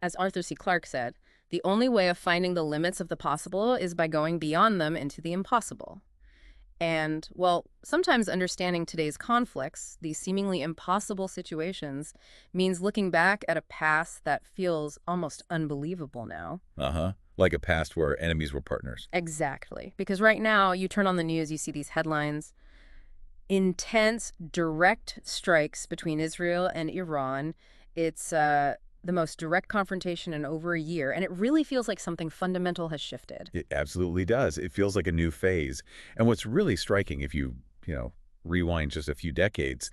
As Arthur C. Clarke said, the only way of finding the limits of the possible is by going beyond them into the impossible. And, well, sometimes understanding today's conflicts, these seemingly impossible situations, means looking back at a past that feels almost unbelievable now. Uh-huh. Like a past where enemies were partners. Exactly. Because right now, you turn on the news, you see these headlines: intense, direct strikes between Israel and Iran. It's the most direct confrontation in over a year, and it really feels like something fundamental has shifted. It absolutely does. It feels like a new phase. And what's really striking, if rewind just a few decades,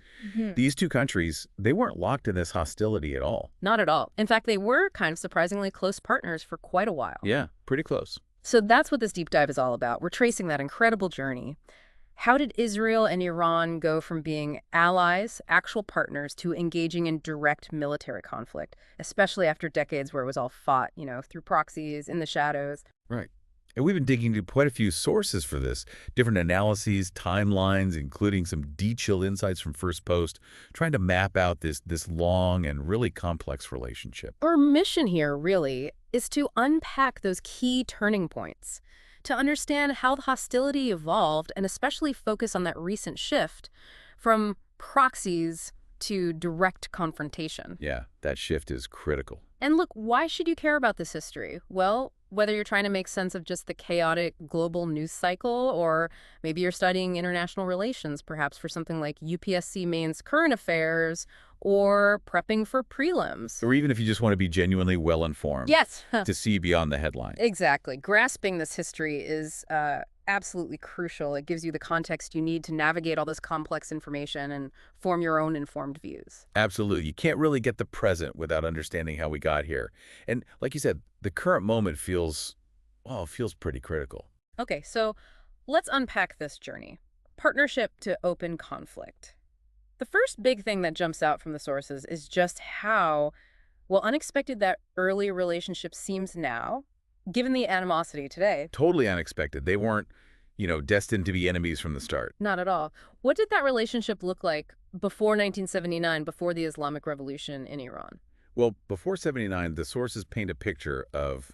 these two countries, they weren't locked in this hostility at all. Not at all. In fact, they were kind of surprisingly close partners for quite a while. Yeah, pretty close. So that's what this deep dive is all about. We're tracing that incredible journey. How did Israel and Iran go from being allies, actual partners, to engaging in direct military conflict, especially after decades where it was all fought, through proxies, in the shadows? Right. And we've been digging into quite a few sources for this, different analyses, timelines, including some de-chill insights from First Post, trying to map out this long and really complex relationship. Our mission here, really, is to unpack those key turning points, to understand how the hostility evolved, and especially focus on that recent shift from proxies to direct confrontation. Yeah, that shift is critical. And look, why should you care about this history? Well, whether you're trying to make sense of just the chaotic global news cycle, or maybe you're studying international relations, perhaps for something like UPSC Maine's Current Affairs, or prepping for prelims. Or even if you just want to be genuinely well-informed. Yes. To see beyond the headline. Exactly. Grasping this history is absolutely crucial. It gives you the context you need to navigate all this complex information and form your own informed views. Absolutely. You can't really get the present without understanding how we got here. And like you said, the current moment feels pretty critical. Okay, so let's unpack this journey. Partnership to open conflict. The first big thing that jumps out from the sources is just how, unexpected that early relationship seems now, given the animosity today. Totally unexpected. They weren't, destined to be enemies from the start. Not at all. What did that relationship look like before 1979, before the Islamic Revolution in Iran? Well, before 79, the sources paint a picture of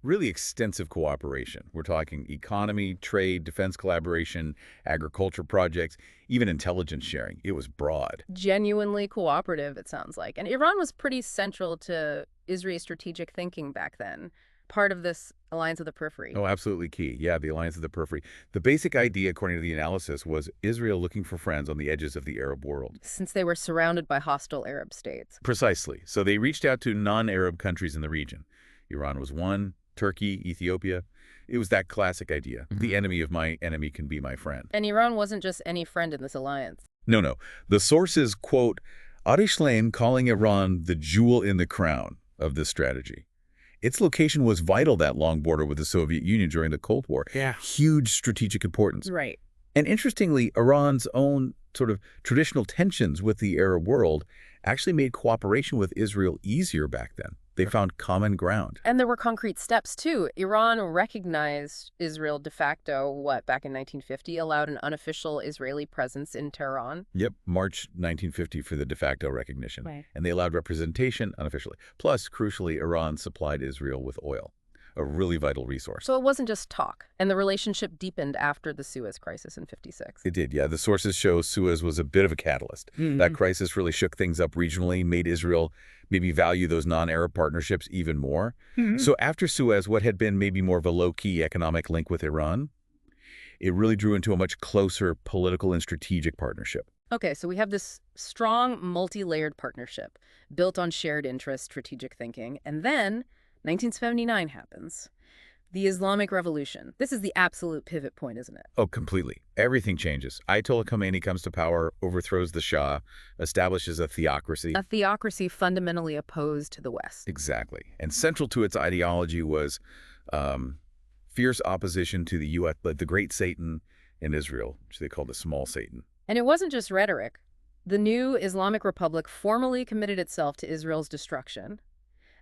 really extensive cooperation. We're talking economy, trade, defense collaboration, agriculture projects, even intelligence sharing. It was broad. Genuinely cooperative, it sounds like. And Iran was pretty central to Israel's strategic thinking back then, part of this alliance of the periphery. Oh, absolutely key. Yeah, the alliance of the periphery. The basic idea, according to the analysis, was Israel looking for friends on the edges of the Arab world. Since they were surrounded by hostile Arab states. Precisely. So they reached out to non-Arab countries in the region. Iran was one. Turkey, Ethiopia. It was that classic idea. The enemy of my enemy can be my friend. And Iran wasn't just any friend in this alliance. No. The sources quote Ari Shlaim calling Iran the jewel in the crown of this strategy. Its location was vital, that long border with the Soviet Union during the Cold War. Yeah. Huge strategic importance. Right. And interestingly, Iran's own sort of traditional tensions with the Arab world actually made cooperation with Israel easier back then. They found common ground. And there were concrete steps, too. Iran recognized Israel de facto, back in 1950, allowed an unofficial Israeli presence in Tehran. Yep, March 1950 for the de facto recognition. Right. And they allowed representation unofficially. Plus, crucially, Iran supplied Israel with oil, a really vital resource. So it wasn't just talk, and the relationship deepened after the Suez Crisis in '56. It did, yeah. The sources show Suez was a bit of a catalyst. That crisis really shook things up regionally, made Israel maybe value those non-Arab partnerships even more. So after Suez, what had been maybe more of a low-key economic link with Iran, it really drew into a much closer political and strategic partnership. Okay, so we have this strong, multi-layered partnership built on shared interests, strategic thinking, and then 1979 happens. The Islamic Revolution. This is the absolute pivot point, isn't it? Oh, completely. Everything changes. Ayatollah Khomeini comes to power, overthrows the Shah, establishes a theocracy. A theocracy fundamentally opposed to the West. Exactly. And central to its ideology was fierce opposition to the great Satan in Israel, which they called the small Satan. And it wasn't just rhetoric. The new Islamic Republic formally committed itself to Israel's destruction.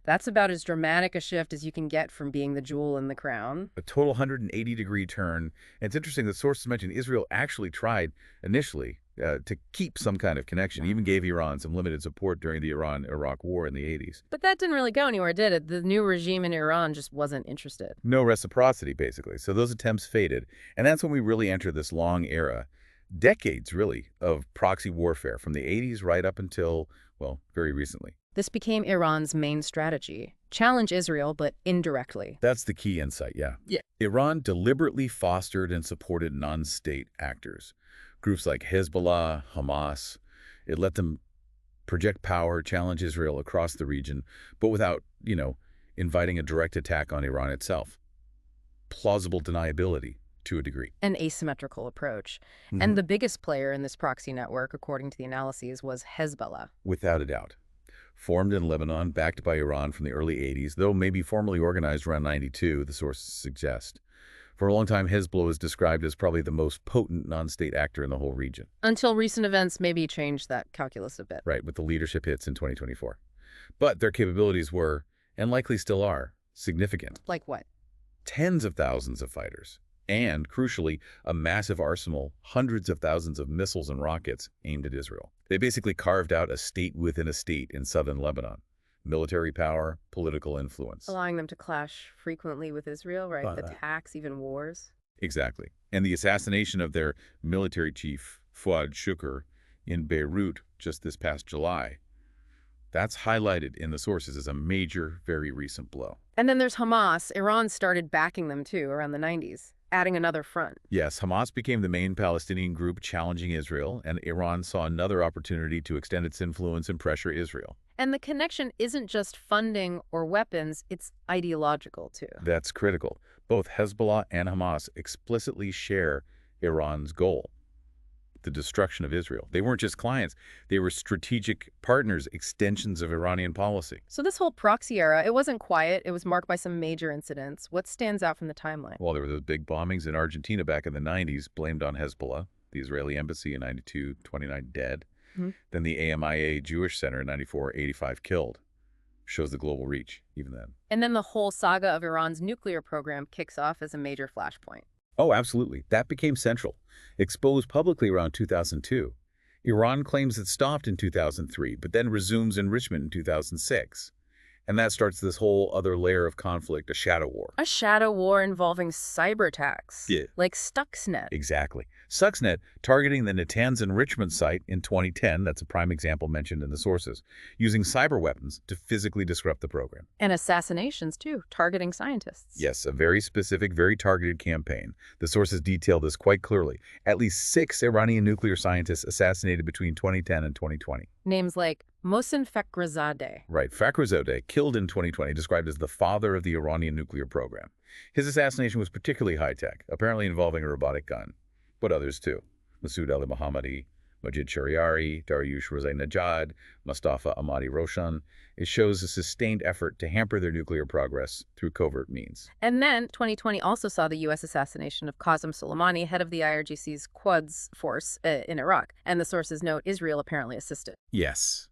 That's about as dramatic a shift as you can get from being the jewel in the crown. A total 180-degree turn. And it's interesting that sources mention Israel actually tried initially to keep some kind of connection, even gave Iran some limited support during the Iran-Iraq War in the 80s. But that didn't really go anywhere, did it? The new regime in Iran just wasn't interested. No reciprocity, basically. So those attempts faded. And that's when we really enter this long era, decades, really, of proxy warfare from the 80s right up until, well, very recently. This became Iran's main strategy. Challenge Israel, but indirectly. That's the key insight, yeah. Iran deliberately fostered and supported non-state actors. Groups like Hezbollah, Hamas. It let them project power, challenge Israel across the region, but without, inviting a direct attack on Iran itself. Plausible deniability to a degree. An asymmetrical approach. And the biggest player in this proxy network, according to the analyses, was Hezbollah. Without a doubt. Formed in Lebanon, backed by Iran from the early 80s, though maybe formally organized around 92, the sources suggest. For a long time, Hezbollah was described as probably the most potent non-state actor in the whole region. Until recent events maybe changed that calculus a bit. Right, with the leadership hits in 2024. But their capabilities were, and likely still are, significant. Like what? Tens of thousands of fighters. And, crucially, a massive arsenal, hundreds of thousands of missiles and rockets aimed at Israel. They basically carved out a state within a state in southern Lebanon. Military power, political influence. Allowing them to clash frequently with Israel, right? Attacks, even wars. Exactly. And the assassination of their military chief, Fuad Shukr, in Beirut just this past July, that's highlighted in the sources as a major, very recent blow. And then there's Hamas. Iran started backing them, too, around the 90s. Adding another front. Yes, Hamas became the main Palestinian group challenging Israel, and Iran saw another opportunity to extend its influence and pressure Israel. And the connection isn't just funding or weapons, it's ideological, too. That's critical. Both Hezbollah and Hamas explicitly share Iran's goal, the destruction of Israel. They weren't just clients. They were strategic partners, extensions of Iranian policy. So this whole proxy era, it wasn't quiet. It was marked by some major incidents. What stands out from the timeline? Well, there were those big bombings in Argentina back in the 90s, blamed on Hezbollah, the Israeli embassy in 92, 29 dead. Then the AMIA Jewish Center in 94, 85 killed. Shows the global reach, even then. And then the whole saga of Iran's nuclear program kicks off as a major flashpoint. Oh, absolutely. That became central. Exposed publicly around 2002. Iran claims it stopped in 2003, but then resumes enrichment in 2006. And that starts this whole other layer of conflict, a shadow war. A shadow war involving cyber attacks. Yeah. Like Stuxnet. Exactly. Stuxnet targeting the Natanz enrichment site in 2010, that's a prime example mentioned in the sources, using cyber weapons to physically disrupt the program. And assassinations, too, targeting scientists. Yes, a very specific, very targeted campaign. The sources detail this quite clearly. At least 6 Iranian nuclear scientists assassinated between 2010 and 2020. Names like Mohsen Fakhrizadeh. Right, Fakhrizadeh, killed in 2020, described as the father of the Iranian nuclear program. His assassination was particularly high-tech, apparently involving a robotic gun. But others too. Masoud Ali Mohammadi, Majid Shariari, Dariush Rezai-Najad, Mustafa Ahmadi Roshan. It shows a sustained effort to hamper their nuclear progress through covert means. And then 2020 also saw the U.S. assassination of Qasem Soleimani, head of the IRGC's Quds force in Iraq. And the sources note Israel apparently assisted. Yes.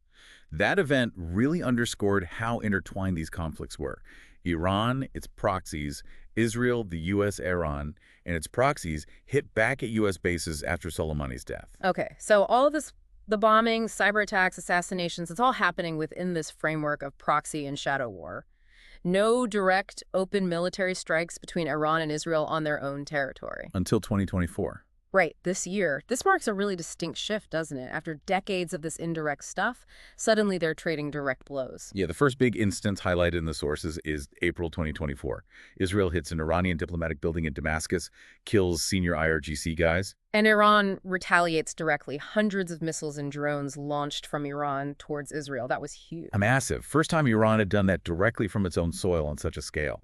That event really underscored how intertwined these conflicts were. Iran, its proxies, Israel, the U.S., Iran, and its proxies hit back at U.S. bases after Soleimani's death. Okay, so all of this, the bombings, cyber attacks, assassinations, it's all happening within this framework of proxy and shadow war. No direct, open military strikes between Iran and Israel on their own territory. Until 2024. Right, this year. This marks a really distinct shift, doesn't it? After decades of this indirect stuff, suddenly they're trading direct blows. Yeah, the first big instance highlighted in the sources is April 2024. Israel hits an Iranian diplomatic building in Damascus, kills senior IRGC guys. And Iran retaliates directly. Hundreds of missiles and drones launched from Iran towards Israel. That was huge. Massive. First time Iran had done that directly from its own soil on such a scale.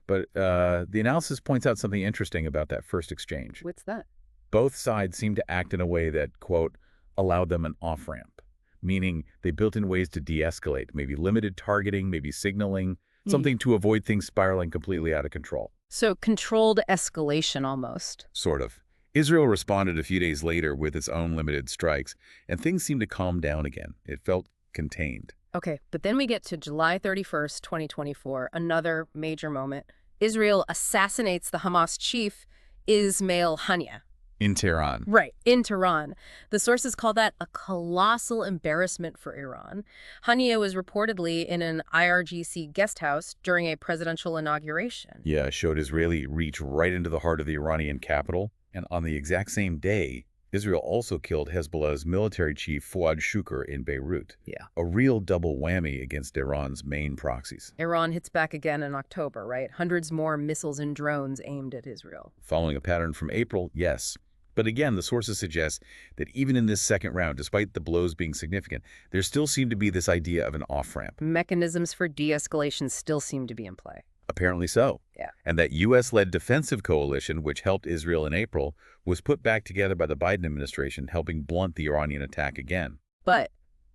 But the analysis points out something interesting about that first exchange. What's that? Both sides seem to act in a way that, quote, allowed them an off-ramp, meaning they built in ways to de-escalate, maybe limited targeting, maybe signaling, something to avoid things spiraling completely out of control. So controlled escalation almost. Sort of. Israel responded a few days later with its own limited strikes, and things seemed to calm down again. It felt contained. Okay, but then we get to July 31st, 2024, another major moment. Israel assassinates the Hamas chief, Ismail Haniyeh. In Tehran. Right, in Tehran. The sources call that a colossal embarrassment for Iran. Haniyeh was reportedly in an IRGC guest house during a presidential inauguration. Yeah, showed Israeli reach right into the heart of the Iranian capital. And on the exact same day, Israel also killed Hezbollah's military chief Fuad Shukr in Beirut. Yeah. A real double whammy against Iran's main proxies. Iran hits back again in October, right? Hundreds more missiles and drones aimed at Israel. Following a pattern from April, yes. But again, the sources suggest that even in this second round, despite the blows being significant, there still seemed to be this idea of an off-ramp. Mechanisms for de-escalation still seem to be in play. Apparently so. Yeah. And that U.S.-led defensive coalition, which helped Israel in April, was put back together by the Biden administration, helping blunt the Iranian attack again. But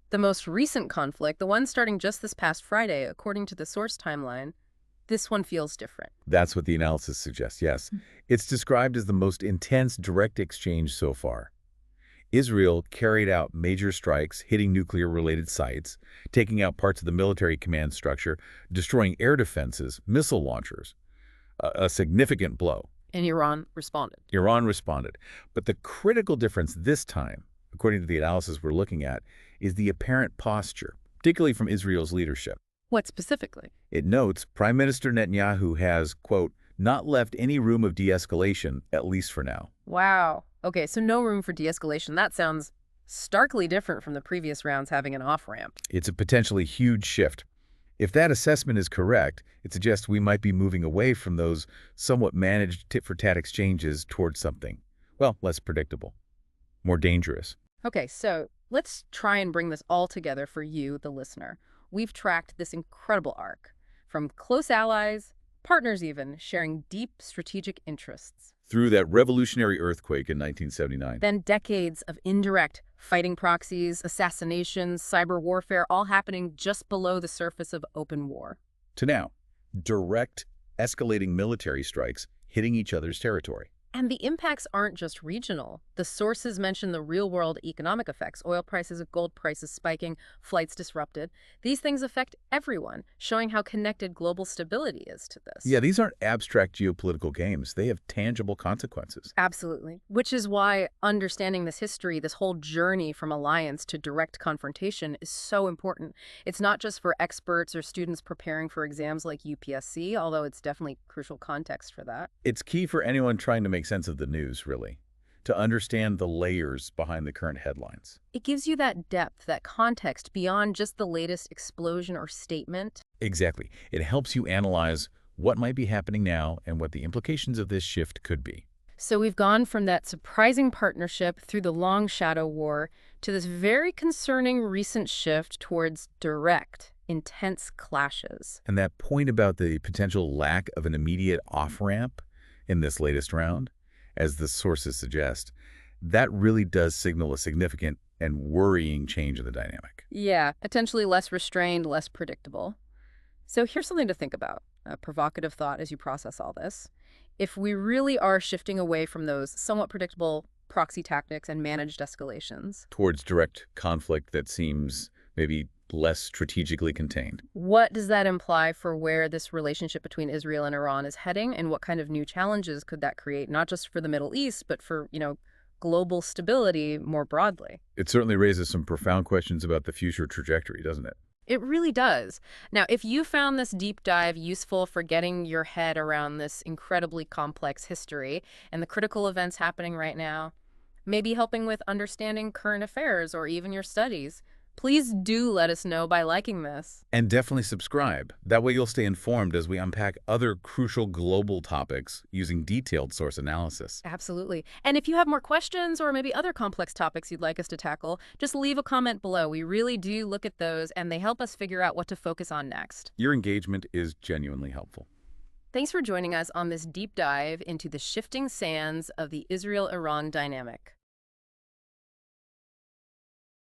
the most recent conflict, the one starting just this past Friday, according to the source timeline, this one feels different. That's what the analysis suggests, yes. It's described as the most intense direct exchange so far. Israel carried out major strikes, hitting nuclear-related sites, taking out parts of the military command structure, destroying air defenses, missile launchers. A significant blow. And Iran responded. Iran responded. But the critical difference this time, according to the analysis we're looking at, is the apparent posture, particularly from Israel's leadership. What specifically? It notes Prime Minister Netanyahu has, quote, not left any room of de-escalation, at least for now. Wow. Okay, so no room for de-escalation. That sounds starkly different from the previous rounds having an off-ramp. It's a potentially huge shift. If that assessment is correct, it suggests we might be moving away from those somewhat managed tit-for-tat exchanges towards something, well, less predictable, more dangerous. Okay, so let's try and bring this all together for you, the listener. We've tracked this incredible arc, from close allies, partners even, sharing deep strategic interests. Through that revolutionary earthquake in 1979. Then decades of indirect fighting proxies, assassinations, cyber warfare, all happening just below the surface of open war. To now, direct, escalating military strikes hitting each other's territory. And the impacts aren't just regional. The sources mention the real-world economic effects, oil prices, gold prices spiking, flights disrupted. These things affect everyone, showing how connected global stability is to this. Yeah, these aren't abstract geopolitical games. They have tangible consequences. Absolutely. Which is why understanding this history, this whole journey from alliance to direct confrontation is so important. It's not just for experts or students preparing for exams like UPSC, although it's definitely crucial context for that. It's key for anyone trying to make sense of the news, really, to understand the layers behind the current headlines. It gives you that depth, that context beyond just the latest explosion or statement. Exactly. It helps you analyze what might be happening now and what the implications of this shift could be. So we've gone from that surprising partnership through the long shadow war to this very concerning recent shift towards direct, intense clashes. And that point about the potential lack of an immediate off-ramp in this latest round, as the sources suggest, that really does signal a significant and worrying change in the dynamic. Yeah, potentially less restrained, less predictable. So here's something to think about, a provocative thought as you process all this. If we really are shifting away from those somewhat predictable proxy tactics and managed escalations towards direct conflict that seems maybe less strategically contained. What does that imply for where this relationship between Israel and Iran is heading, and what kind of new challenges could that create, not just for the Middle East, but for, global stability more broadly? It certainly raises some profound questions about the future trajectory, doesn't it? It really does. Now, if you found this deep dive useful for getting your head around this incredibly complex history and the critical events happening right now, maybe helping with understanding current affairs or even your studies, please do let us know by liking this. And definitely subscribe. That way you'll stay informed as we unpack other crucial global topics using detailed source analysis. Absolutely. And if you have more questions or maybe other complex topics you'd like us to tackle, just leave a comment below. We really do look at those, and they help us figure out what to focus on next. Your engagement is genuinely helpful. Thanks for joining us on this deep dive into the shifting sands of the Israel-Iran dynamic.